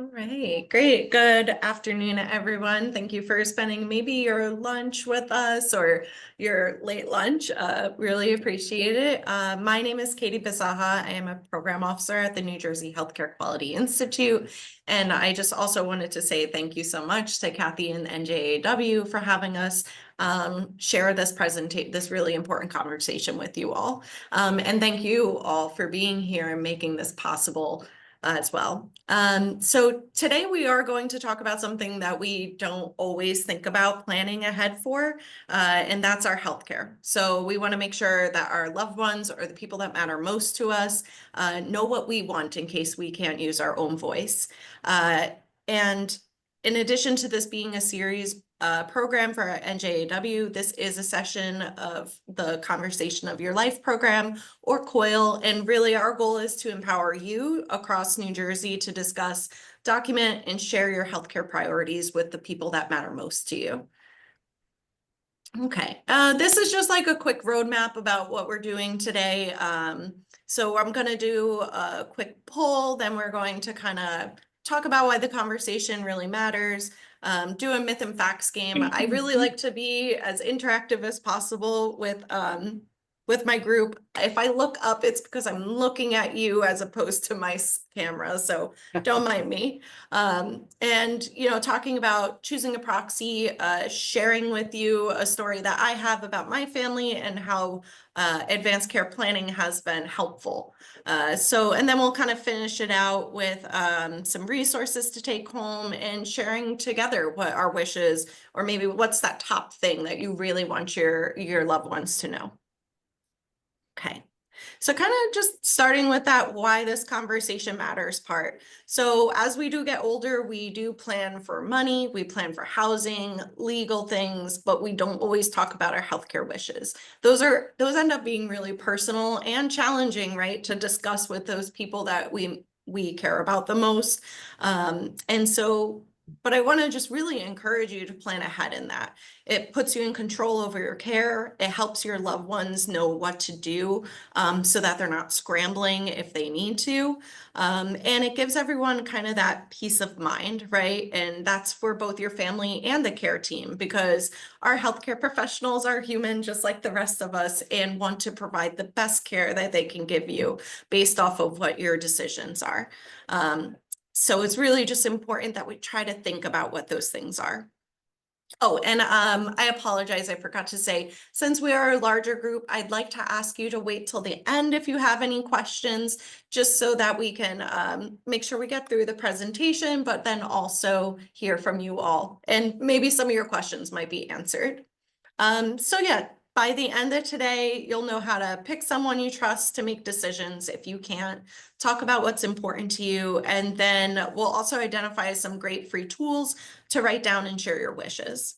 All right, great. Good afternoon, everyone. Thank you for spending maybe your lunch with us or your late lunch. Really appreciate it. My name is Katie Bisaha. I am a program officer at the New Jersey Healthcare Quality Institute. And I just also wanted to say thank you so much to Kathy and NJAW for having us share this really important conversation with you all. And thank you all for being here and making this possible as well. So today we are going to talk about something that we don't always think about planning ahead for, and that's our healthcare. So we want to make sure that our loved ones or the people that matter most to us know what we want in case we can't use our own voice. And in addition to this being a series program for NJAW, this is a session of the Conversation of Your Life program, or COIL, and really our goal is to empower you across New Jersey to discuss, document, and share your healthcare priorities with the people that matter most to you. Okay, this is just like a quick roadmap about what we're doing today. So I'm going to do a quick poll, then we're going to kind of talk about why the conversation really matters, do a myth and facts game. I really like to be as interactive as possible with my group. If I look up, it's because I'm looking at you as opposed to my camera, so don't mind me. And, talking about choosing a proxy, sharing with you a story that I have about my family and how advanced care planning has been helpful. And then we'll kind of finish it out with some resources to take home and sharing together what our wishes, or maybe what's that top thing that you really want your loved ones to know. Okay. So kind of just starting with that why this conversation matters part. So as we do get older, we do plan for money, we plan for housing, legal things, but we don't always talk about our healthcare wishes. Those end up being really personal and challenging, right, to discuss with those people that we care about the most. But I want to just really encourage you to plan ahead in that. It puts you in control over your care. It helps your loved ones know what to do so that they're not scrambling if they need to. And it gives everyone kind of that peace of mind, right? And that's for both your family and the care team, because our healthcare professionals are human just like the rest of us and want to provide the best care that they can give you based off of what your decisions are. So it's really just important that we try to think about what those things are. Oh, and I apologize, I forgot to say, since we are a larger group, I'd like to ask you to wait till the end if you have any questions, just so that we can make sure we get through the presentation, but then also hear from you all. And maybe some of your questions might be answered. So yeah, by the end of today, you'll know how to pick someone you trust to make decisions if you can't, talk about what's important to you, and then we'll also identify some great free tools to write down and share your wishes.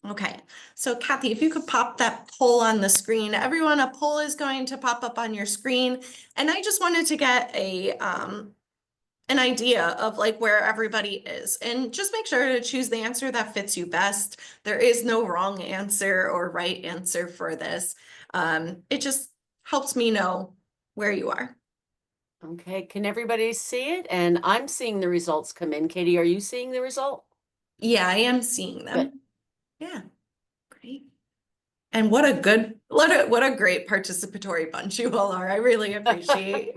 Okay, so Kathy, if you could pop that poll on the screen. Everyone, a poll is going to pop up on your screen, and I just wanted to get an idea of like where everybody is, and just make sure to choose the answer that fits you best. There is no wrong answer or right answer for this. It just helps me know where you are. Okay, can everybody see it? And I'm seeing the results come in. Katie, are you seeing the result? Yeah, I am seeing them. Good. Yeah, great. And what a great participatory bunch you all are. I really appreciate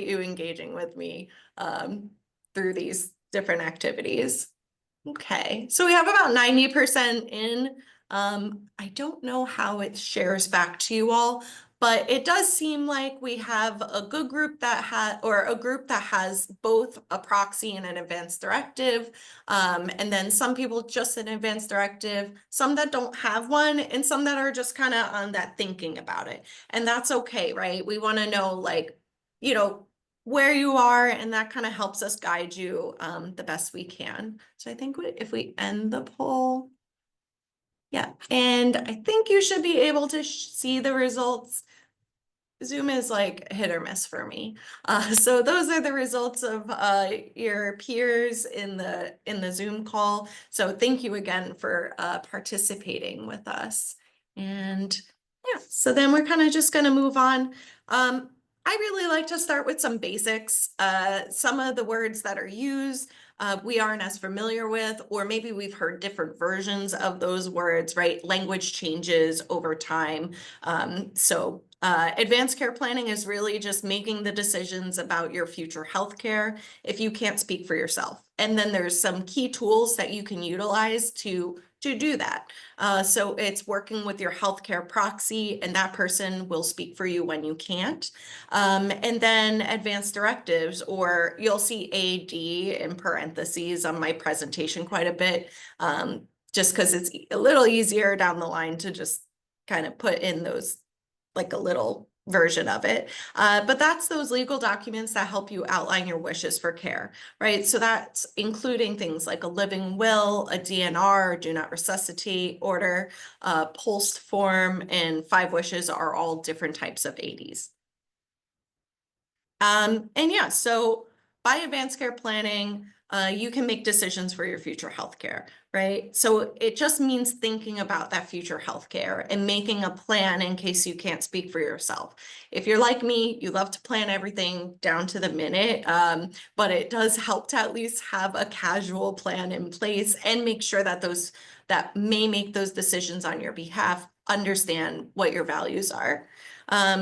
you engaging with me through these different activities. Okay, so we have about 90% in. I don't know how it shares back to you all, but it does seem like we have a good group that has both a proxy and an advanced directive. And then some people just an advanced directive, some that don't have one, and some that are just kind of on that thinking about it. And that's okay, right? We want to know, like, where you are, and that kind of helps us guide you the best we can. So I think if we end the poll, yeah, and I think you should be able to see the results. Zoom is like hit or miss for me. So those are the results of your peers in the Zoom call. So thank you again for participating with us. And yeah, so then we're kind of just going to move on. I really like to start with some basics. Some of the words that are used, we aren't as familiar with, or maybe we've heard different versions of those words, right? Language changes over time. Advanced care planning is really just making the decisions about your future healthcare if you can't speak for yourself. And then there's some key tools that you can utilize to do that. So it's working with your healthcare proxy, and that person will speak for you when you can't. And then advanced directives, or you'll see AD in parentheses on my presentation quite a bit, just because it's a little easier down the line to just kind of put in those, like a little version of it. But that's those legal documents that help you outline your wishes for care, right? So that's including things like a living will, a DNR, do not resuscitate order, post form, and 5 wishes are all different types of ADs. And yeah, so by advanced care planning, you can make decisions for your future healthcare, right? So it just means thinking about that future healthcare and making a plan in case you can't speak for yourself. If you're like me, you love to plan everything down to the minute, but it does help to at least have a casual plan in place and make sure that those that may make those decisions on your behalf understand what your values are.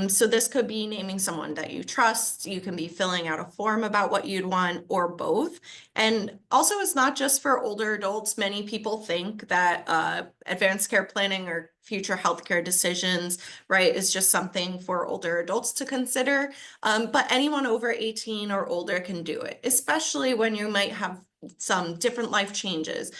So this could be naming someone that you trust. You can be filling out a form about what you'd want, or both. And also, it's not just for older adults. Many people think that advanced care planning or future healthcare decisions, right, is just something for older adults to consider. But anyone over 18 or older can do it, especially when you might have some different life changes.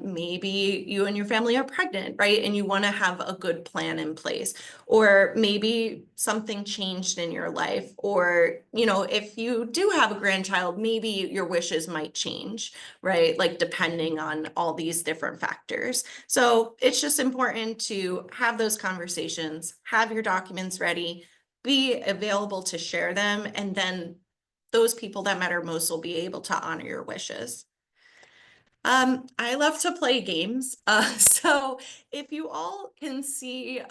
Maybe you and your family are pregnant, right? And you want to have a good plan in place. Or maybe something changed in your life. Or, if you do have a grandchild, maybe your wishes might change, right? Like depending on all these different factors. So it's just important to have those conversations, have your documents ready, be available to share them, and then those people that matter most will be able to honor your wishes. I love to play games. So if you all can see,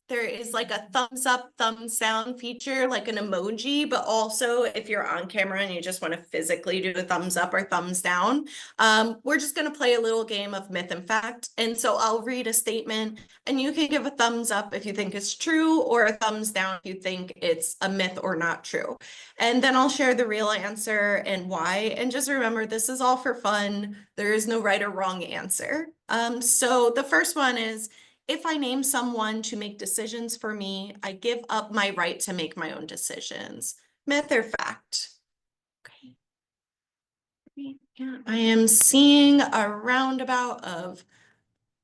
there is like a thumbs up, thumbs down feature, like an emoji, but also if you're on camera and you just want to physically do a thumbs up or thumbs down, we're just going to play a little game of myth and fact. And so I'll read a statement and you can give a thumbs up if you think it's true, or a thumbs down if you think it's a myth or not true. And then I'll share the real answer and why. And just remember, this is all for fun. There is no right or wrong answer. So the first one is, if I name someone to make decisions for me, I give up my right to make my own decisions. Myth or fact? Okay. Yeah, I am seeing a roundabout of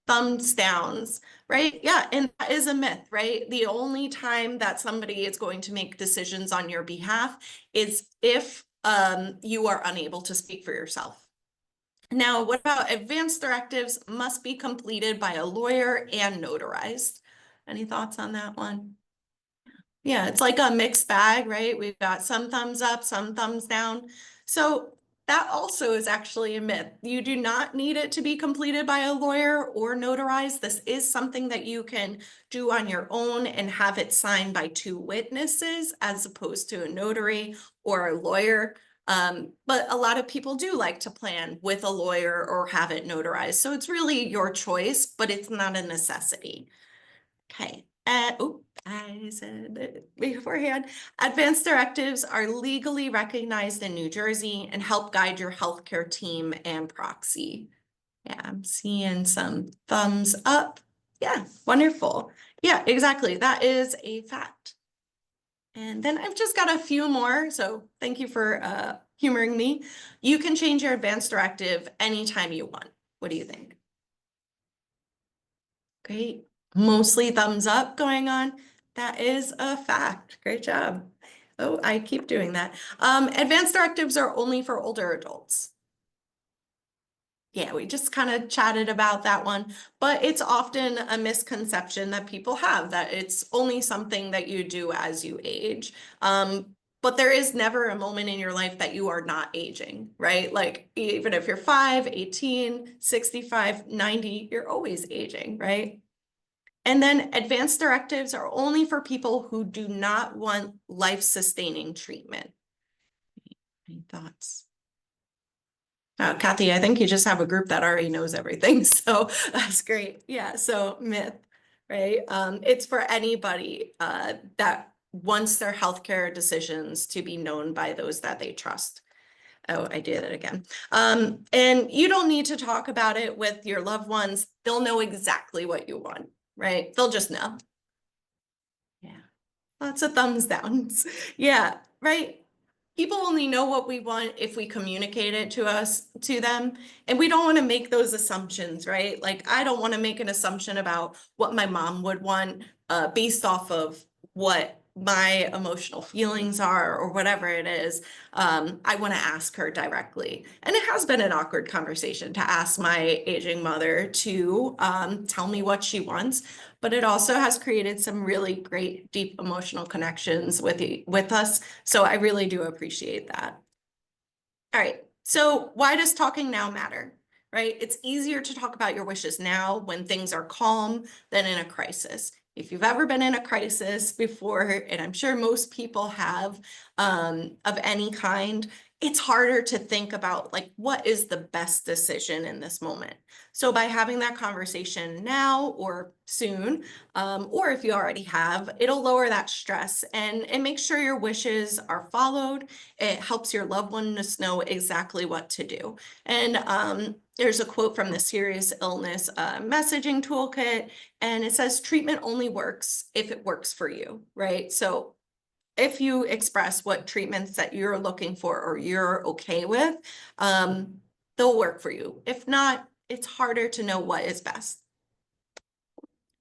thumbs downs, right? Yeah, and that is a myth, right? The only time that somebody is going to make decisions on your behalf is if you are unable to speak for yourself. Now, what about advanced directives must be completed by a lawyer and notarized? Any thoughts on that one? Yeah, it's like a mixed bag, right? We've got some thumbs up, some thumbs down. So that also is actually a myth. You do not need it to be completed by a lawyer or notarized. This is something that you can do on your own and have it signed by 2 witnesses as opposed to a notary or a lawyer. But a lot of people do like to plan with a lawyer or have it notarized. So it's really your choice, but it's not a necessity. Okay. I said it beforehand. Advanced directives are legally recognized in New Jersey and help guide your healthcare team and proxy. Yeah, I'm seeing some thumbs up. Yeah, wonderful. Yeah, exactly. That is a fact. And then I've just got a few more. So thank you for humoring me. You can change your advanced directive anytime you want. What do you think? Great. Mostly thumbs up going on. That is a fact. Great job. Oh, I keep doing that. Advanced directives are only for older adults. Yeah, we just kind of chatted about that one, but it's often a misconception that people have that it's only something that you do as you age. But there is never a moment in your life that you are not aging, right? Like even if you're 5, 18, 65, 90, you're always aging, right? And then advanced directives are only for people who do not want life-sustaining treatment. Any thoughts? Kathy, I think you just have a group that already knows everything, so that's great. Yeah, so myth, right? It's for anybody that wants their healthcare decisions to be known by those that they trust. Oh, I did it again. And you don't need to talk about it with your loved ones. They'll know exactly what you want, right? They'll just know. Yeah, lots of thumbs downs. Yeah, right. People only know what we want if we communicate it to them. And we don't want to make those assumptions, right? Like, I don't want to make an assumption about what my mom would want based off of what my emotional feelings are or whatever it is. I want to ask her directly. And it has been an awkward conversation to ask my aging mother to tell me what she wants. But it also has created some really great, deep emotional connections with us. So I really do appreciate that. All right. So why does talking now matter? Right? It's easier to talk about your wishes now when things are calm than in a crisis. If you've ever been in a crisis before, and I'm sure most people have, of any kind, it's harder to think about like, what is the best decision in this moment? So by having that conversation now or soon, or if you already have, it'll lower that stress and make sure your wishes are followed. It helps your loved ones know exactly what to do. And there's a quote from the Serious Illness Messaging Toolkit, and it says treatment only works if it works for you, right? So if you express what treatments that you're looking for or you're okay with, they'll work for you. If not, it's harder to know what is best.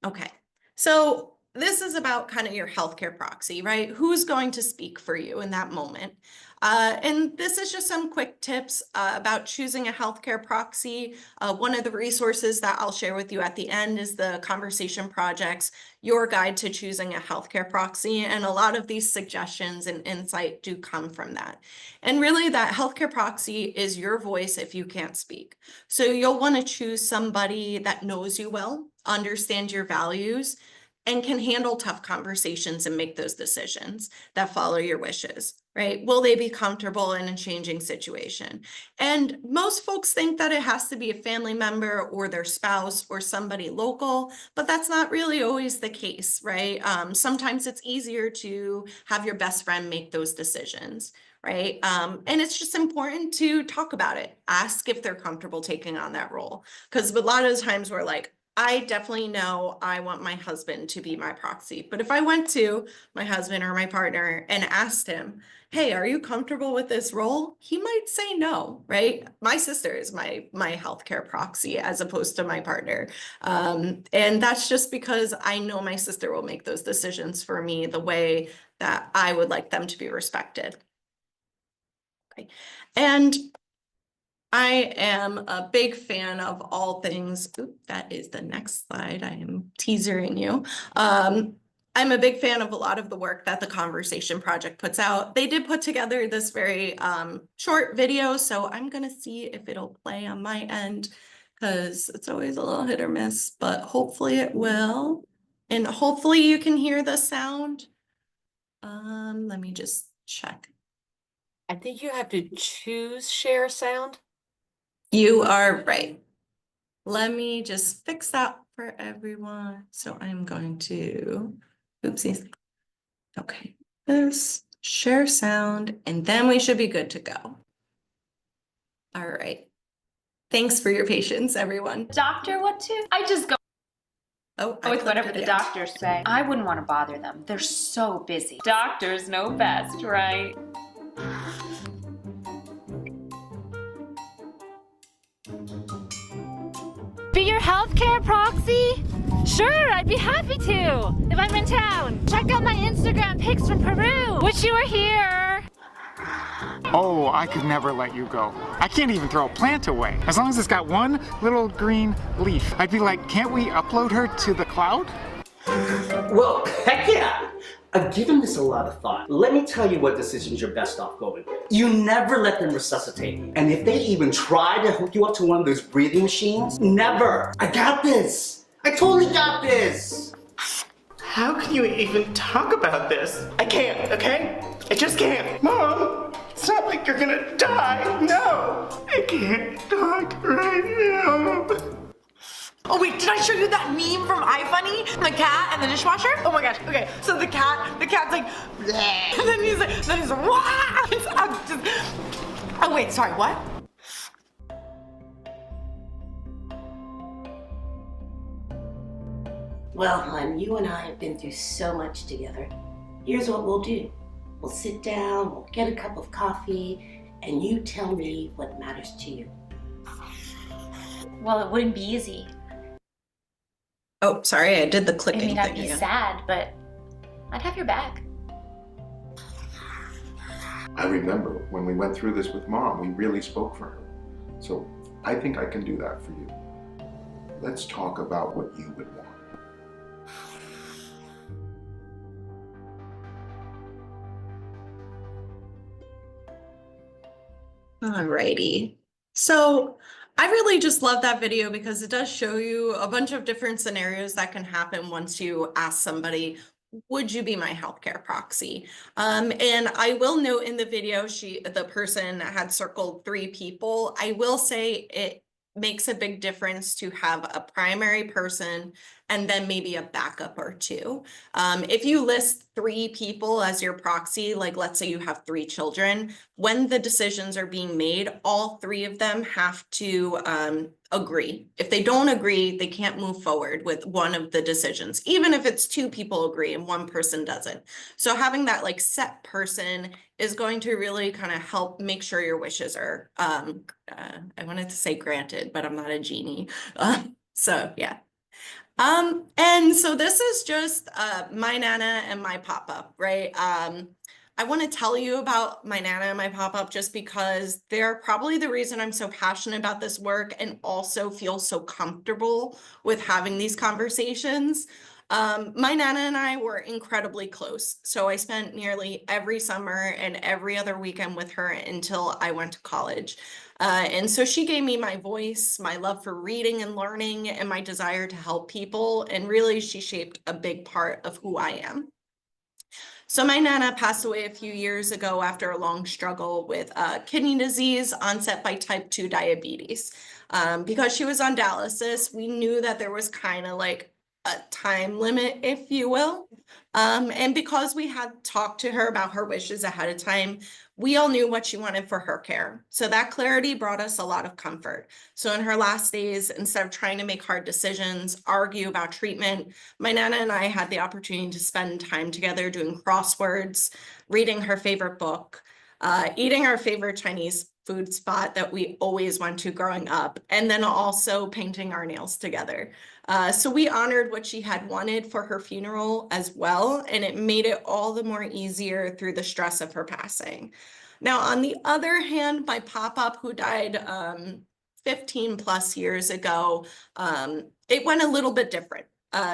Okay, so this is about kind of your healthcare proxy, right? Who's going to speak for you in that moment? And this is just some quick tips about choosing a healthcare proxy. One of the resources that I'll share with you at the end is the Conversation Project's Your Guide to Choosing a Healthcare Proxy. And a lot of these suggestions and insight do come from that. And really that healthcare proxy is your voice if you can't speak. So you'll want to choose somebody that knows you well, understands your values, and can handle tough conversations and make those decisions that follow your wishes, right? Will they be comfortable in a changing situation? And most folks think that it has to be a family member or their spouse or somebody local, but that's not really always the case, right? Sometimes it's easier to have your best friend make those decisions, right? And it's just important to talk about it. Ask if they're comfortable taking on that role. Because a lot of times we're like, I definitely know I want my husband to be my proxy. But if I went to my husband or my partner and asked him, hey, are you comfortable with this role? He might say no, right? My sister is my healthcare proxy as opposed to my partner. And that's just because I know my sister will make those decisions for me the way that I would like them to be respected. Okay. And I am a big fan of all things. Oop, that is the next slide. I am teasering you. I'm a big fan of a lot of the work that the Conversation Project puts out. They did put together this very short video, so I'm gonna see if it'll play on my end because it's always a little hit or miss, but hopefully it will. And hopefully you can hear the sound. Let me just check. I think you have to choose share sound. You are right. Let me just fix that for everyone. So I'm going to, oopsies. Okay, this share sound, and then we should be good to go. All right. Thanks for your patience, everyone. Doctor, what to? I just go Oh, with whatever the doctors say. I wouldn't want to bother them. They're so busy. Doctors know best, right? Be your healthcare proxy? Sure, I'd be happy to. If I'm in town, check out my Instagram pics from Peru. Wish you were here. Oh, I could never let you go. I can't even throw a plant away. As long as it's got one little green leaf. I'd be like, can't we upload her to the cloud? Well, heck yeah! I've given this a lot of thought. Let me tell you what decisions you're best off going with. You never let them resuscitate you. And if they even try to hook you up to one of those breathing machines, never! I got this! I totally got this! How can you even talk about this? I can't, okay? I just can't. Mom, it's not like you're gonna die. No, I can't talk right now. Oh wait, did I show you that meme from iFunny? The cat and the dishwasher? Oh my gosh, okay. So the cat's like, bleh. And then he's like, wah! Oh wait, sorry, what? Well, hon, you and I have been through so much together. Here's what we'll do. We'll sit down, we'll get a cup of coffee, and you tell me what matters to you. Well, it wouldn't be easy. Oh, sorry, I did the I clicking mean, I'd thing be again. sad, but I'd have your back. I remember when we went through this with Mom, we really spoke for her. So I think I can do that for you. Let's talk about what you would want. Alrighty. So I really just love that video because it does show you a bunch of different scenarios that can happen once you ask somebody, would you be my healthcare proxy? And I will note in the video, the person had circled 3 people. I will say it makes a big difference to have a primary person and then maybe a backup or 2. If you list 3 people as your proxy, like let's say you have 3 children, when the decisions are being made, all 3 of them have to agree. If they don't agree, they can't move forward with one of the decisions, even if it's 2 people agree and 1 person doesn't. So having that like set person is going to really kind of help make sure your wishes are, I wanted to say granted, but I'm not a genie. So yeah. And so this is just my Nana and my pop-up, right? I want to tell you about my Nana and my pop-up just because they're probably the reason I'm so passionate about this work and also feel so comfortable with having these conversations. My Nana and I were incredibly close. So I spent nearly every summer and every other weekend with her until I went to college. And so she gave me my voice, my love for reading and learning, and my desire to help people. And really, she shaped a big part of who I am. So my Nana passed away a few years ago after a long struggle with kidney disease onset by type 2 diabetes. Because she was on dialysis, we knew that there was kind of like a time limit, if you will. And because we had talked to her about her wishes ahead of time, we all knew what she wanted for her care. So that clarity brought us a lot of comfort. So in her last days, instead of trying to make hard decisions, argue about treatment, my Nana and I had the opportunity to spend time together doing crosswords, reading her favorite book, eating our favorite Chinese food spot that we always went to growing up, and then also painting our nails together. So we honored what she had wanted for her funeral as well, and it made it all the more easier through the stress of her passing. Now, on the other hand, my pop-up who died 15 plus years ago, it went a little bit different.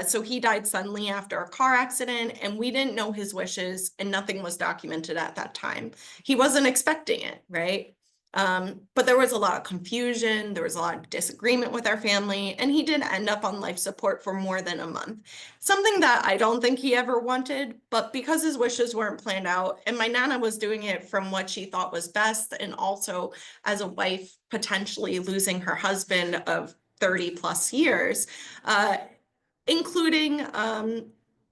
So he died suddenly after a car accident, and we didn't know his wishes, and nothing was documented at that time. He wasn't expecting it, right? But there was a lot of confusion, there was a lot of disagreement with our family, and he did end up on life support for more than a month. Something that I don't think he ever wanted, but because his wishes weren't planned out, and my Nana was doing it from what she thought was best, and also as a wife potentially losing her husband of 30 plus years, including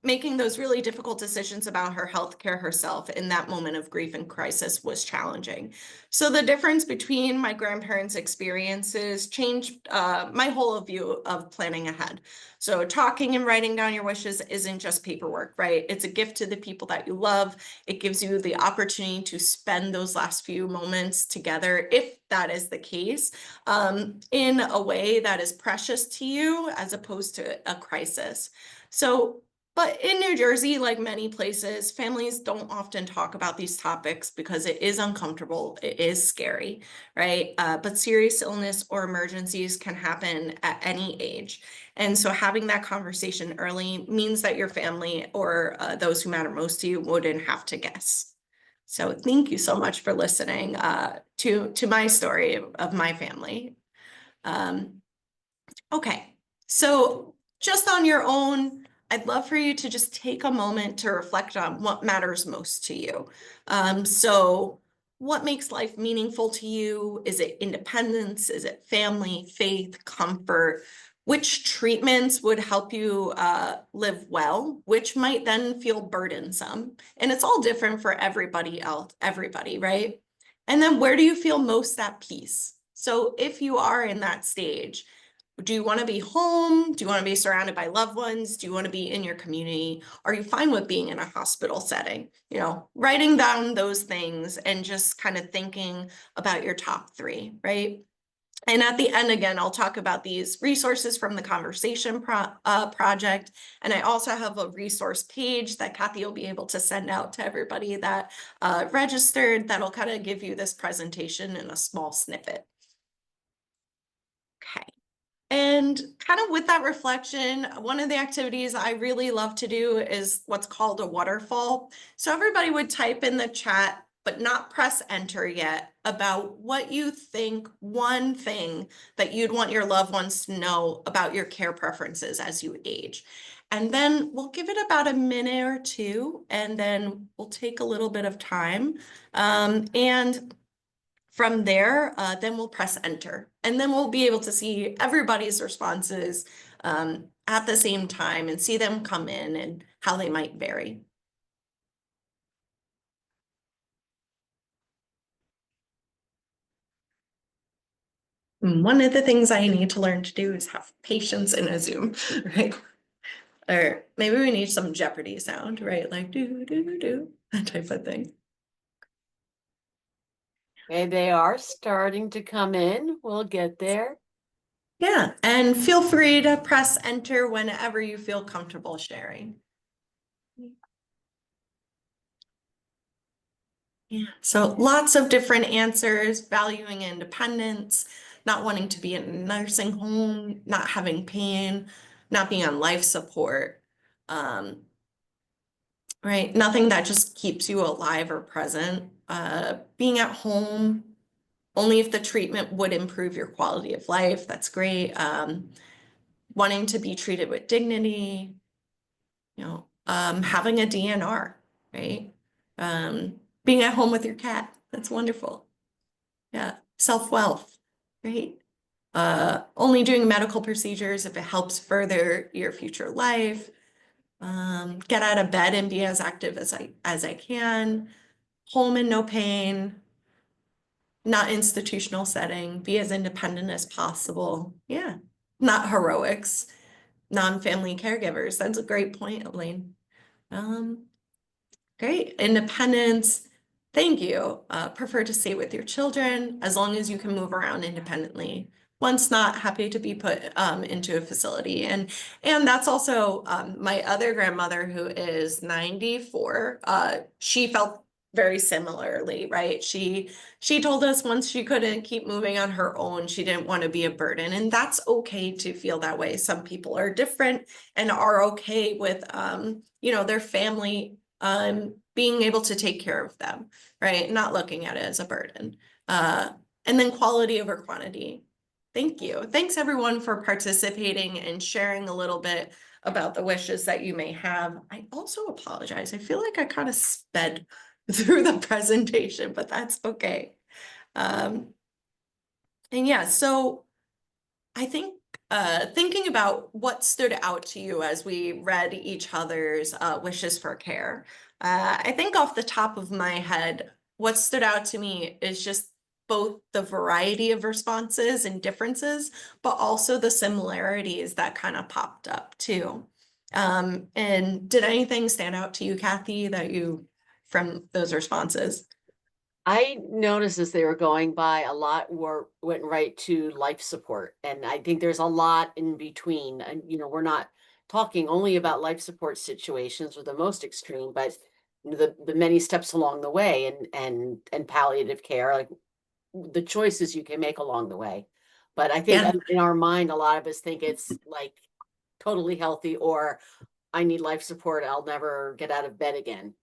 making those really difficult decisions about her healthcare herself in that moment of grief and crisis was challenging. So the difference between my grandparents' experiences changed my whole view of planning ahead. So talking and writing down your wishes isn't just paperwork, right? It's a gift to the people that you love. It gives you the opportunity to spend those last few moments together, if that is the case, in a way that is precious to you as opposed to a crisis. So, but in New Jersey, like many places, families don't often talk about these topics because it is uncomfortable, it is scary, right? But serious illness or emergencies can happen at any age. And so having that conversation early means that your family or those who matter most to you wouldn't have to guess. So thank you so much for listening to my story of my family. Okay, so just on your own, I'd love for you to just take a moment to reflect on what matters most to you. So what makes life meaningful to you? Is it independence? Is it family, faith, comfort? Which treatments would help you live well, which might then feel burdensome? And it's all different for everybody else, right? And then where do you feel most at peace? So if you are in that stage, do you want to be home? Do you want to be surrounded by loved ones? Do you want to be in your community? Are you fine with being in a hospital setting? You know, writing down those things and just kind of thinking about your top three, right? And at the end, again, I'll talk about these resources from the conversation project. And I also have a resource page that Kathy will be able to send out to everybody that registered that'll kind of give you this presentation in a small snippet. Okay. And kind of with that reflection, one of the activities I really love to do is what's called a waterfall. So everybody would type in the chat, but not press enter yet, about what you think one thing that you'd want your loved ones to know about your care preferences as you age. And then we'll give it about a minute or two, and then we'll take a little bit of time. And from there, then we'll press enter, and then we'll be able to see everybody's responses at the same time and see them come in and how they might vary. One of the things I need to learn to do is have patience in a Zoom, right? Or maybe we need some Jeopardy sound, right? Like do, do, do, that type of thing. Okay, they are starting to come in. We'll get there. Yeah, and feel free to press enter whenever you feel comfortable sharing. Yeah, so lots of different answers: valuing independence, not wanting to be in a nursing home, not having pain, not being on life support, right? Nothing that just keeps you alive or present. Being at home, only if the treatment would improve your quality of life. That's great. Wanting to be treated with dignity, you know, having a DNR, right? Being at home with your cat. That's wonderful. Yeah. Self-wealth, right? Only doing medical procedures if it helps further your future life. Get out of bed and be as active as I can. Home and no pain. Not institutional setting. Be as independent as possible. Yeah. Not heroics. Non-family caregivers. That's a great point, Elaine. Great. Independence. Thank you. Prefer to stay with your children as long as you can move around independently. Once not, happy to be put into a facility. And that's also my other grandmother, who is 94. She felt very similarly, right? She told us once she couldn't keep moving on her own, she didn't want to be a burden. And that's okay to feel that way. Some people are different and are okay with you know, their family being able to take care of them, right? Not looking at it as a burden. And then quality over quantity. Thank you. Thanks everyone for participating and sharing a little bit about the wishes that you may have. I also apologize. I feel like I kind of sped through the presentation, but that's okay. And yeah, so I think thinking about what stood out to you as we read each other's wishes for care, I think off the top of my head, what stood out to me is just both the variety of responses and differences, but also the similarities that kind of popped up too. And did anything stand out to you, Kathy, that you from those responses? I noticed as they were going by, a lot went right to life support. And I think there's a lot in between. And, you know, we're not talking only about life support situations or the most extreme, but the many steps along the way and palliative care, like the choices you can make along the way. But I think in our mind, a lot of us think it's like totally healthy, or I need life support, I'll never get out of bed again.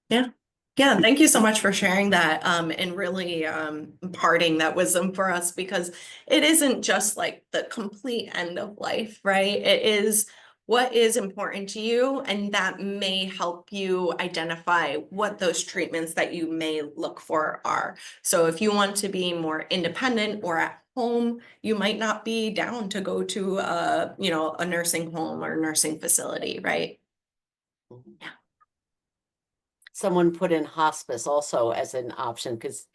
Yeah. Yeah, thank you so much for sharing that and really imparting that wisdom for us, because it isn't just like the complete end of life, right? It is what is important to you, and that may help you identify what those treatments that you may look for are. So if you want to be more independent or at home, you might not be down to go to a, you know, a nursing home or nursing facility, right? Yeah. Someone put in hospice also as an option because,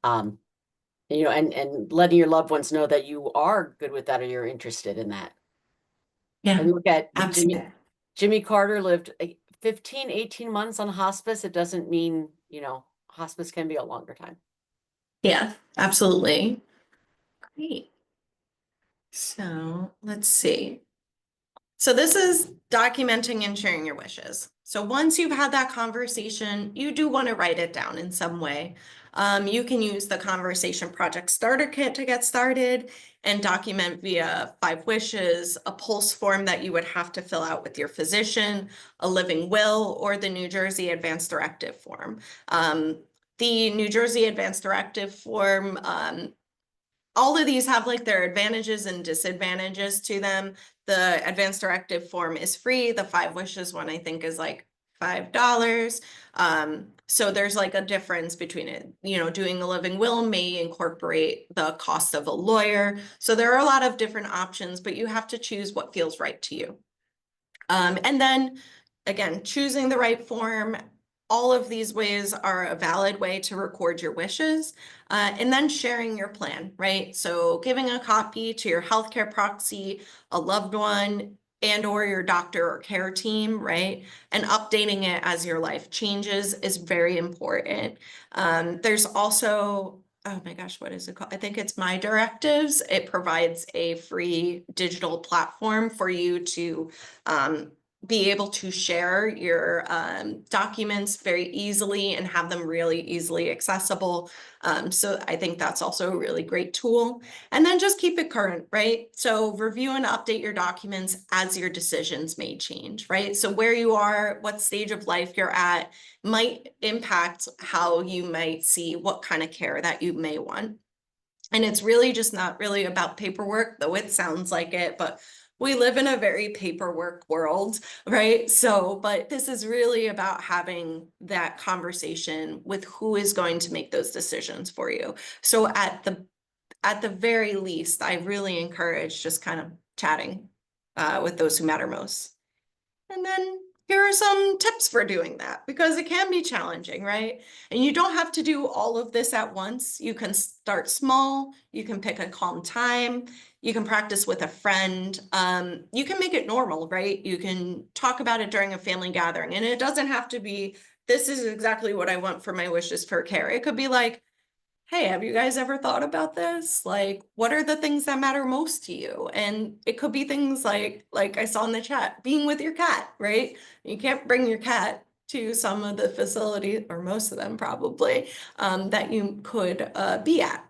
you know, and letting your loved ones know that you are good with that or you're interested in that. Yeah, And look at absolutely. Jimmy Carter lived 15, 18 months on hospice. It doesn't mean, you know, hospice can be a longer time. Yeah, absolutely. Great. So let's see. So this is documenting and sharing your wishes. So once you've had that conversation, you do want to write it down in some way. You can use the conversation project starter kit to get started and document via 5 wishes, a pulse form that you would have to fill out with your physician, a living will, or the New Jersey Advanced Directive form. The New Jersey Advanced Directive form, all of these have like their advantages and disadvantages to them. The advanced directive form is free. The 5 wishes one I think is like $5. So there's like a difference between it. You know, doing a living will may incorporate the cost of a lawyer. So there are a lot of different options, but you have to choose what feels right to you. And then again, choosing the right form. All of these ways are a valid way to record your wishes, and then sharing your plan, right? So giving a copy to your healthcare proxy, a loved one, and or your doctor or care team, right? And updating it as your life changes is very important. There's also, oh my gosh, what is it called? I think it's My Directives. It provides a free digital platform for you to be able to share your documents very easily and have them really easily accessible. So I think that's also a really great tool. And then just keep it current, right? So review and update your documents as your decisions may change, right? So where you are, what stage of life you're at might impact how you might see what kind of care that you may want. And it's really just not really about paperwork, though it sounds like it, but we live in a very paperwork world, right? So, but this is really about having that conversation with who is going to make those decisions for you. So at the very least, I really encourage just kind of chatting with those who matter most. And then here are some tips for doing that, because it can be challenging, right? And you don't have to do all of this at once. You can start small, you can pick a calm time, you can practice with a friend. You can make it normal, right? You can talk about it during a family gathering, and it doesn't have to be, this is exactly what I want for my wishes for care. It could be like, hey, have you guys ever thought about this? Like, what are the things that matter most to you? And it could be things like I saw in the chat, being with your cat, right? You can't bring your cat to some of the facilities, or most of them probably, that you could be at.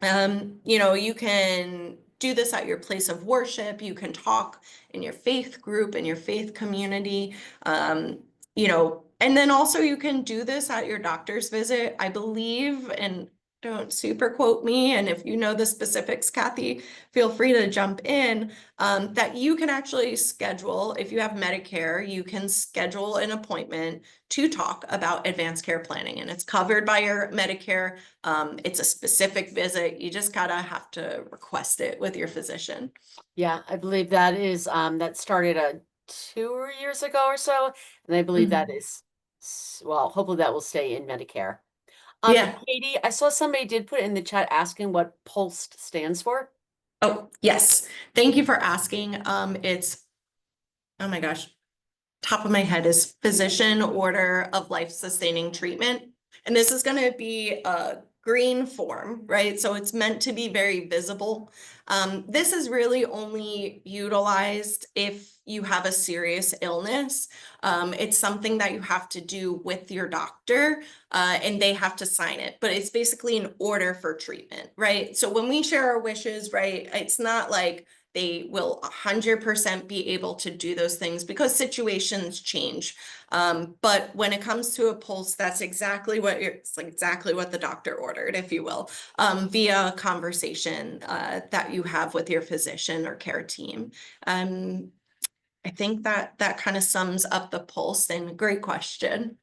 You know, you can do this at your place of worship. You can talk in your faith group, in your faith community, you know, and then also you can do this at your doctor's visit, I believe, and don't super quote me. And if you know the specifics, Kathy, feel free to jump in, that you can actually schedule, if you have Medicare, you can schedule an appointment to talk about advanced care planning, and it's covered by your Medicare. It's a specific visit. You just gotta have to request it with your physician. Yeah, I believe that is, that started 2 years ago or so. And I believe that is, well, hopefully that will stay in Medicare. Yeah. Katie, I saw somebody did put in the chat asking what PULSed stands for. Oh, yes. Thank you for asking. It's, oh my gosh, top of my head is Physician Order of Life Sustaining Treatment. And this is going to be a green form, right? So it's meant to be very visible. This is really only utilized if you have a serious illness. It's something that you have to do with your doctor, and they have to sign it, but it's basically an order for treatment, right? So when we share our wishes, right, it's not like they will 100% be able to do those things because situations change. But when it comes to a pulse, that's exactly what it's exactly what the doctor ordered, if you will, via a conversation that you have with your physician or care team. I think that kind of sums up the pulse, and great question.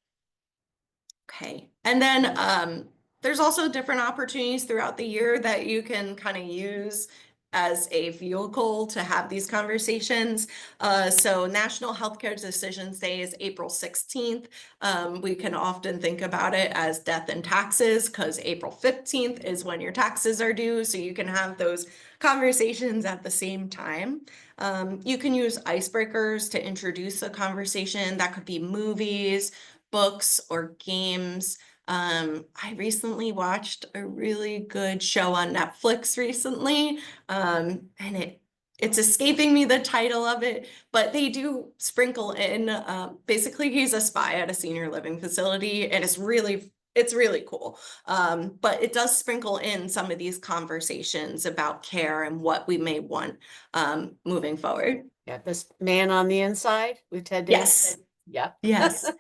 Okay, and then there's also different opportunities throughout the year that you can kind of use as a vehicle to have these conversations. So National Healthcare Decisions Day is April 16th. We can often think about it as death and taxes because April 15th is when your taxes are due. So you can have those conversations at the same time. You can use icebreakers to introduce a conversation. That could be movies, books, or games. I recently watched a really good show on Netflix recently, and it's escaping me the title of it, but they do sprinkle in, basically he's a spy at a senior living facility, and it's really cool. But it does sprinkle in some of these conversations about care and what we may want moving forward. Yeah, this Man on the Inside with Ted Danson. Yes. Yep. Yes.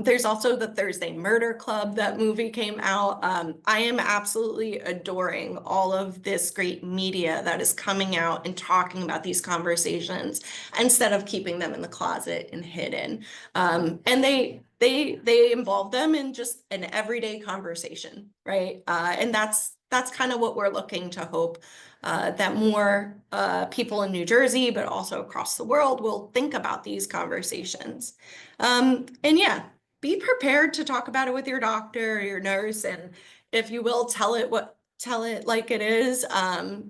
There's also the Thursday Murder Club. That movie came out. I am absolutely adoring all of this great media that is coming out and talking about these conversations instead of keeping them in the closet and hidden. And they involve them in just an everyday conversation, right? And that's kind of what we're looking to hope, that more people in New Jersey, but also across the world, will think about these conversations. And yeah, be prepared to talk about it with your doctor or your nurse, and if you will, tell it like it is.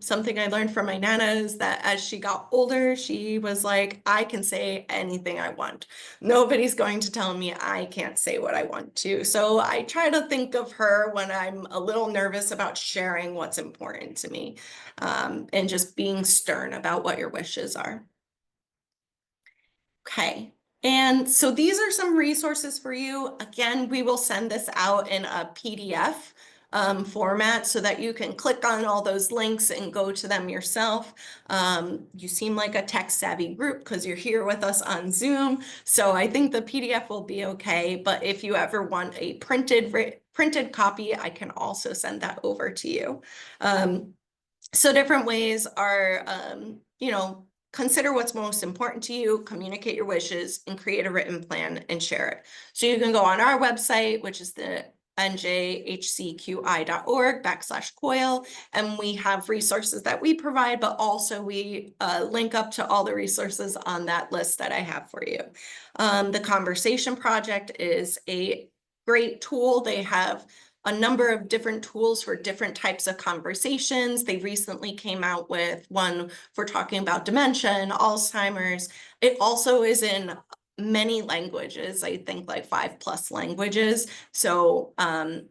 Something I learned from my Nana is that as she got older, she was like, I can say anything I want. Nobody's going to tell me I can't say what I want to. So I try to think of her when I'm a little nervous about sharing what's important to me, and just being stern about what your wishes are. Okay. And so these are some resources for you. Again, we will send this out in a PDF format so that you can click on all those links and go to them yourself. You seem like a tech savvy group because you're here with us on Zoom. So I think the PDF will be okay. But if you ever want a printed copy, I can also send that over to you. So different ways are, consider what's most important to you, communicate your wishes, and create a written plan and share it. So you can go on our website, which is the njhcqi.org/COIL, and we have resources that we provide, but also we link up to all the resources on that list that I have for you. The Conversation Project is a great tool. They have a number of different tools for different types of conversations. They recently came out with one for talking about dementia and Alzheimer's. It also is in many languages, I think like 5+ languages. So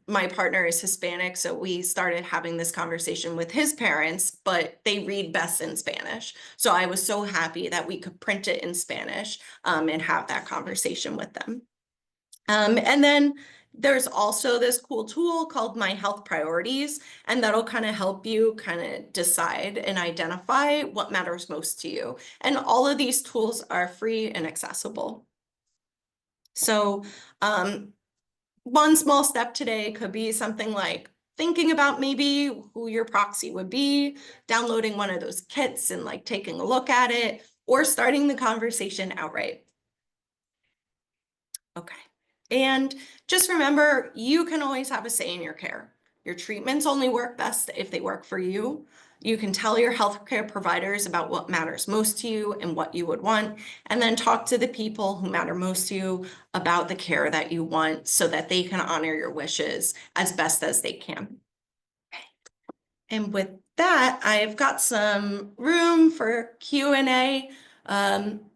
my partner is Hispanic, so we started having this conversation with his parents, but they read best in Spanish. So I was so happy that we could print it in Spanish and have that conversation with them. And then there's also this cool tool called My Health Priorities, and that'll kind of help you kind of decide and identify what matters most to you. And all of these tools are free and accessible. So one small step today could be something like thinking about maybe who your proxy would be, downloading one of those kits and like taking a look at it, or starting the conversation outright. Okay. And just remember, you can always have a say in your care. Your treatments only work best if they work for you. You can tell your healthcare providers about what matters most to you and what you would want, and then talk to the people who matter most to you about the care that you want so that they can honor your wishes as best as they can. Okay. And with that, I've got some room for Q&A.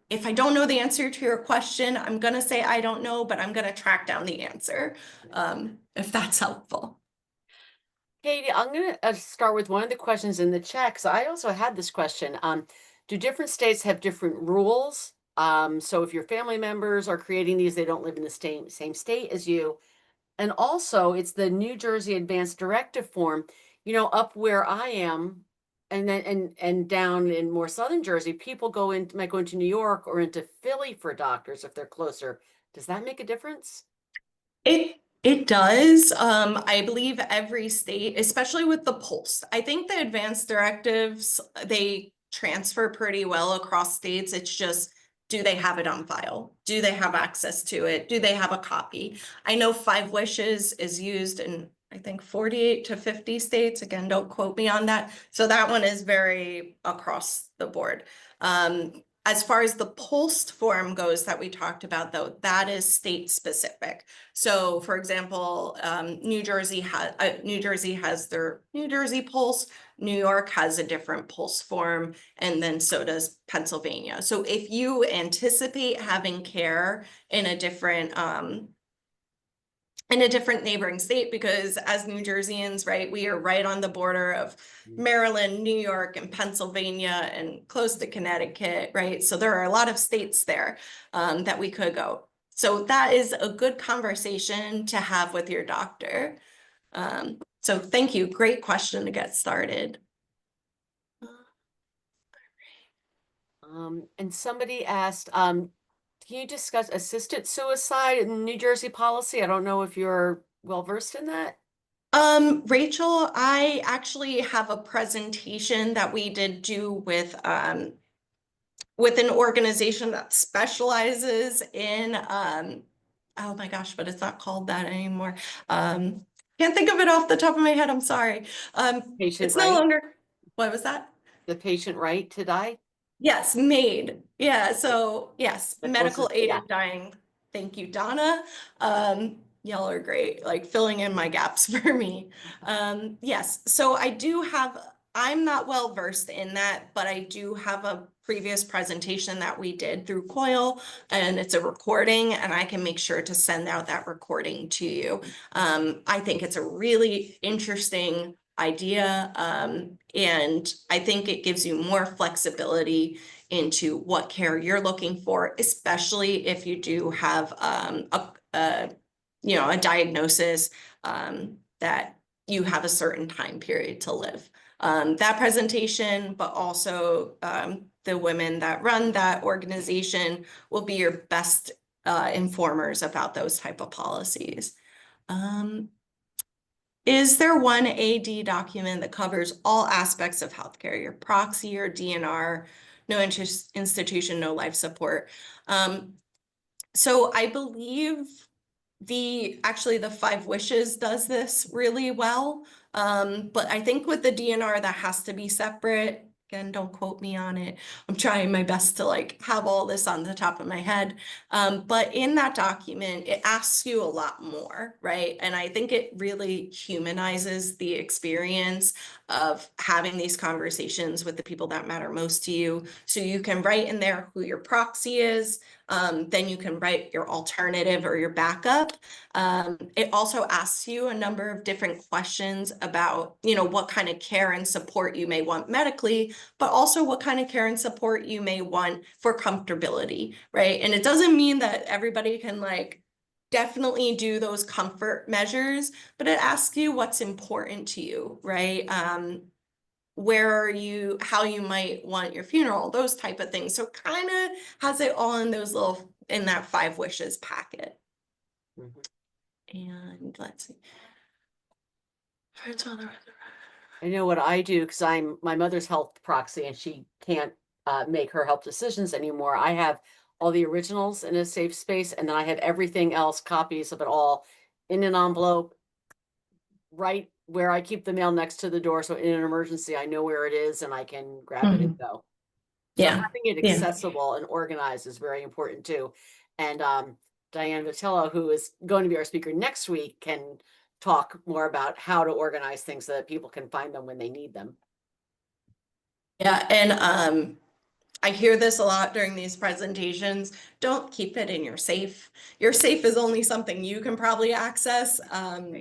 If I don't know the answer to your question, I'm going to say I don't know, but I'm going to track down the answer, if that's helpful. Katie, I'm going to start with one of the questions in the chat, because I also had this question. Do different states have different rules? So if your family members are creating these, they don't live in the same state as you. And also, it's the New Jersey Advanced Directive form, up where I am, and then and down in more southern Jersey, people might go into New York or into Philly for doctors if they're closer. Does that make a difference? It does. I believe every state, especially with the Pulse, I think the advanced directives, they transfer pretty well across states. It's just do they have it on file? Do they have access to it? Do they have a copy? I know 5 Wishes is used in, I think, 48 to 50 states. Again, don't quote me on that. So that one is very across the board. As far as the post form goes that we talked about, though, that is state specific. So, for example, New Jersey has their New Jersey Pulse. New York has a different pulse form, and then so does Pennsylvania. So if you anticipate having care in a different neighboring state, because as New Jerseyans, right, we are right on the border of Maryland, New York, and Pennsylvania, and close to Connecticut, right? So there are a lot of states there that we could go. So that is a good conversation to have with your doctor. So thank you. Great question to get started. And somebody asked, can you discuss assisted suicide in New Jersey policy? I don't know if you're well versed in that. Rachel, I actually have a presentation that we did do with an organization that specializes in oh my gosh, but it's not called that anymore. Can't think of it off the top of my head. I'm sorry. Patient It's no right? longer, what was that? The patient right to die? Yes, MAID. Yeah, so yes, The medical closest- yeah. aided dying. Thank you, Donna. Y'all are great, like filling in my gaps for me. Yes, so I'm not well versed in that, but I do have a previous presentation that we did through COIL, and it's a recording, and I can make sure to send out that recording to you. I think it's a really interesting idea, and I think it gives you more flexibility into what care you're looking for, especially if you do have a diagnosis that you have a certain time period to live. That presentation, but also the women that run that organization will be your best informers about those type of policies. Is there one AD document that covers all aspects of healthcare, your proxy or DNR, no interest institution, no life support? So I believe actually the 5 Wishes does this really well. But I think with the DNR that has to be separate. Again, don't quote me on it. I'm trying my best to like have all this on the top of my head. But in that document, it asks you a lot more, right? And I think it really humanizes the experience of having these conversations with the people that matter most to you. So you can write in there who your proxy is. Then you can write your alternative or your backup. It also asks you a number of different questions about, what kind of care and support you may want medically, but also what kind of care and support you may want for comfortability, right? And it doesn't mean that everybody can definitely do those comfort measures, but it asks you what's important to you, right? Where are you, how you might want your funeral, those type of things. So kind of has it all in in that 5 Wishes packet. And let's see. I know what I do because I'm my mother's health proxy and she can't make her health decisions anymore. I have all the originals in a safe space, and then I have everything else, copies of it all in an envelope, right where I keep the mail next to the door. So in an emergency, I know where it is and I can grab it and go. So Yeah. having it accessible and organized is very important too. And Diane Vitello, who is going to be our speaker next week, can talk more about how to organize things so that people can find them when they need them. Yeah, and I hear this a lot during these presentations. Don't keep it in your safe. Your safe is only something you can probably access.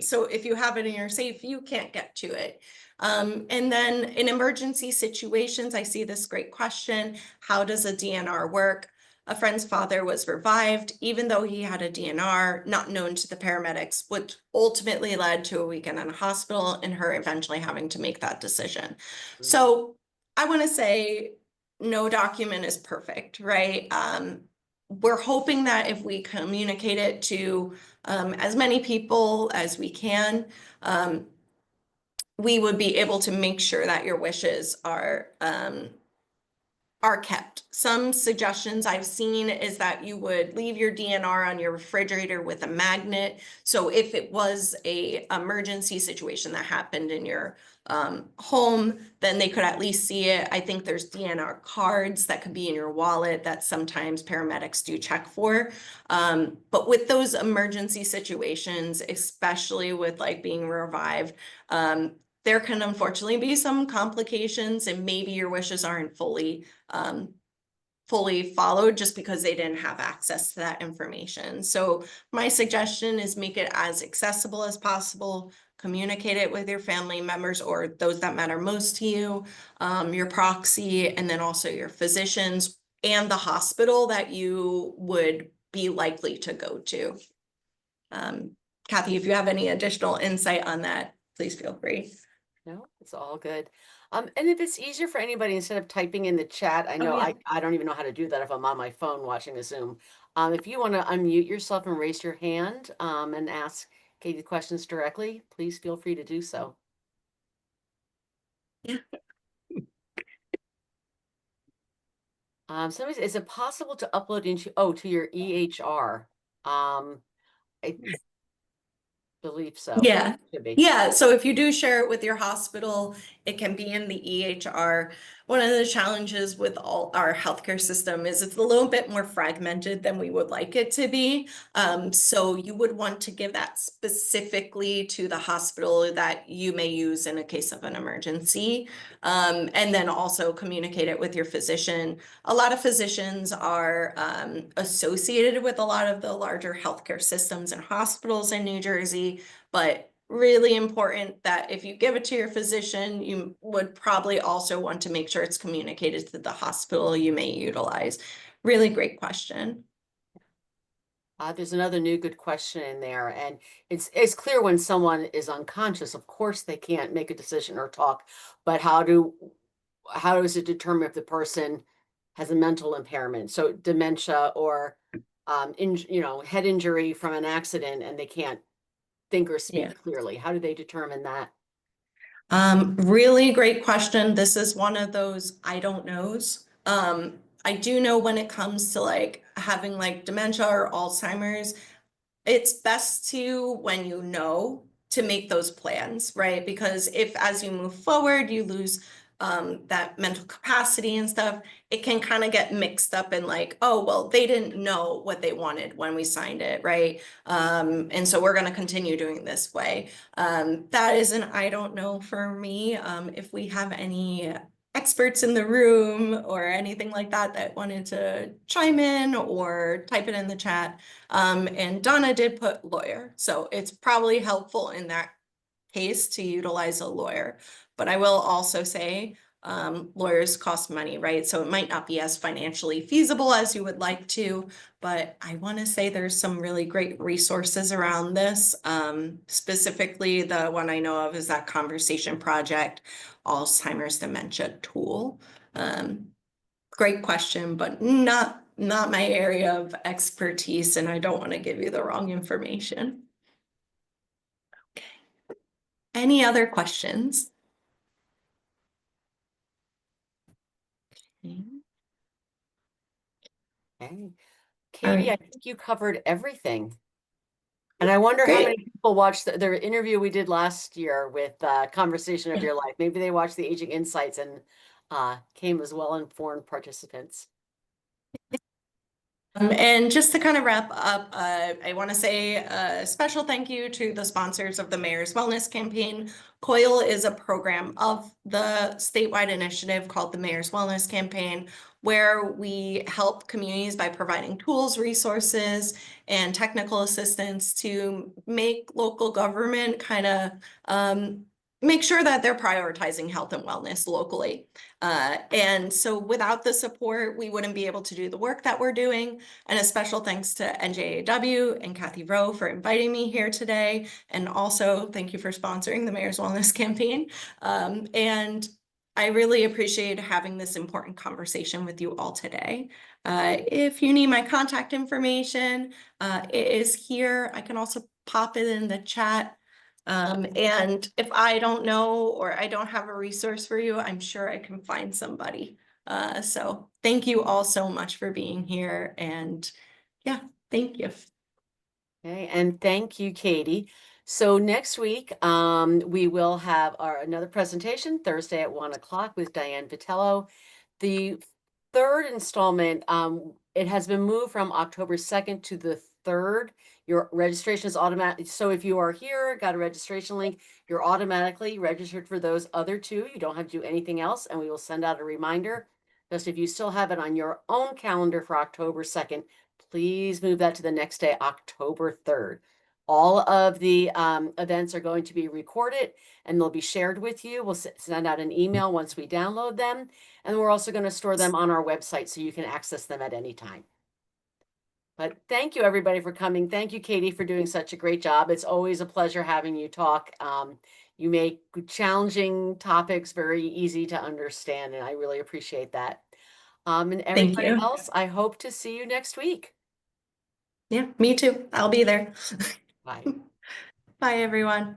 So if you have it in your safe, you can't get to it. And then in emergency situations, I see this great question: how does a DNR work? A friend's father was revived, even though he had a DNR, not known to the paramedics, which ultimately led to a weekend in a hospital and her eventually having to make that decision. So I want to say, no document is perfect, right? We're hoping that if we communicate it to as many people as we can, we would be able to make sure that your wishes are are kept. Some suggestions I've seen is that you would leave your DNR on your refrigerator with a magnet. So if it was a emergency situation that happened in your home, then they could at least see it. I think there's DNR cards that could be in your wallet that sometimes paramedics do check for. But with those emergency situations, especially with like being revived, there can unfortunately be some complications, and maybe your wishes aren't fully followed just because they didn't have access to that information. So my suggestion is make it as accessible as possible, communicate it with your family members or those that matter most to you, your proxy, and then also your physicians and the hospital that you would be likely to go to. Kathy, if you have any additional insight on that, please feel free. No, it's all good. And if it's easier for anybody, instead of typing in the chat, I know yeah. I don't even know how to do that if I'm on my phone watching the Zoom. If you want to unmute yourself and raise your hand and ask Katie questions directly, please feel free to do so. Yeah. Somebody, is it possible to upload into to your EHR? I believe so. Yeah. Should be. Yeah, so if you do share it with your hospital, it can be in the EHR. One of the challenges with all our healthcare system is it's a little bit more fragmented than we would like it to be. So you would want to give that specifically to the hospital that you may use in a case of an emergency. And then also communicate it with your physician. A lot of physicians are associated with a lot of the larger healthcare systems and hospitals in New Jersey, but really important that if you give it to your physician, you would probably also want to make sure it's communicated to the hospital you may utilize. Really great question. There's another new good question in there, and it's clear when someone is unconscious, of course they can't make a decision or talk, but how does it determine if the person has a mental impairment, so dementia or head injury from an accident, and they can't think or speak clearly? How do they determine that? Really great question. This is one of those I don't knows. I do know when it comes to like having like dementia or Alzheimer's, it's best to, when you know, to make those plans, right? Because if as you move forward, you lose that mental capacity and stuff, it can kind of get mixed up in like, oh, well, they didn't know what they wanted when we signed it, right? And so we're going to continue doing this way. That is an I don't know for me. If we have any experts in the room or anything like that that wanted to chime in or type it in the chat. And Donna did put lawyer, so it's probably helpful in that case to utilize a lawyer. But I will also say lawyers cost money, right? So it might not be as financially feasible as you would like to, but I want to say there's some really great resources around this. Specifically, the one I know of is that Conversation Project Alzheimer's Dementia Tool. Great question, but not my area of expertise, and I don't want to give you the wrong information. Okay. Any other questions? Okay. Okay. Katie, right. I think you covered everything. And I wonder how many people watched the interview we did last year with Conversation of Your Life. Maybe they watched the Aging Insights and came as well-informed participants. And just to kind of wrap up, I want to say a special thank you to the sponsors of the Mayor's Wellness Campaign. COIL is a program of the statewide initiative called the Mayor's Wellness Campaign, where we help communities by providing tools, resources, and technical assistance to make local government kind of make sure that they're prioritizing health and wellness locally. And so without the support, we wouldn't be able to do the work that we're doing. And a special thanks to NJAW and Kathy Rowe for inviting me here today. And also thank you for sponsoring the Mayor's Wellness Campaign. And I really appreciate having this important conversation with you all today. If you need my contact information, it is here. I can also pop it in the chat. And if I don't know or I don't have a resource for you, I'm sure I can find somebody So thank you all so much for being here, and yeah, thank you. Okay, and thank you, Katie. So next week, we will have another presentation Thursday at 1 o'clock with Diane Vitello. The third installment, it has been moved from October 2nd to the 3rd. Your registration is automatic. So if you are here, got a registration link, you're automatically registered for those other two. You don't have to do anything else, and we will send out a reminder. Just if you still have it on your own calendar for October 2nd, please move that to the next day, October 3rd. All of the events are going to be recorded and they'll be shared with you. We'll send out an email once we download them. And we're also going to store them on our website so you can access them at any time. But thank you, everybody, for coming. Thank you, Katie, for doing such a great job. It's always a pleasure having you talk. You make challenging topics very easy to understand, and I really appreciate that. And everybody you. else, I hope to see you next week. Yeah, me too. I'll be there. Bye. Bye, everyone.